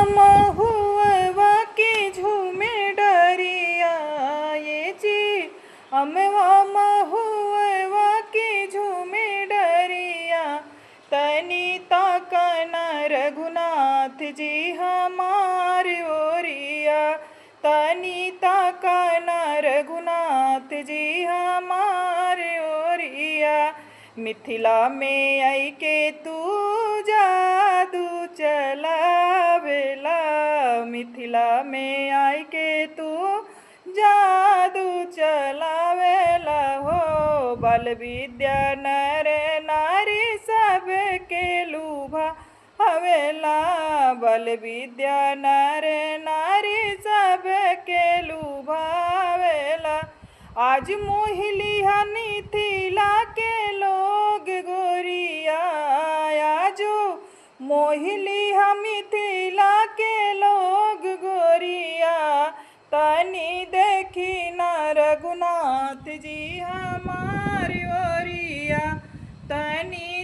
महुआ की झूमे डरिया ये जी अमवा महुआ की झूमे डरिया तनी ताकन रघुनाथ जी हमार ओरिया तनी ताकन रघुनाथ जी हमार ओरिया मिथिला में आई के तू जादू चलावेला मिथिला में आई के तू जादू चलावेला हो बल विद्या नर नारी सब के लूभा हवेला बल विद्या नर नारी सब के लुभावेला आज मोहिलिया मिथिला के लोग गोरिया आजो मोहिलिया मिथिला के लोग गोरिया तनी देखी न रघुनाथ जी हमारी ओरिया तनी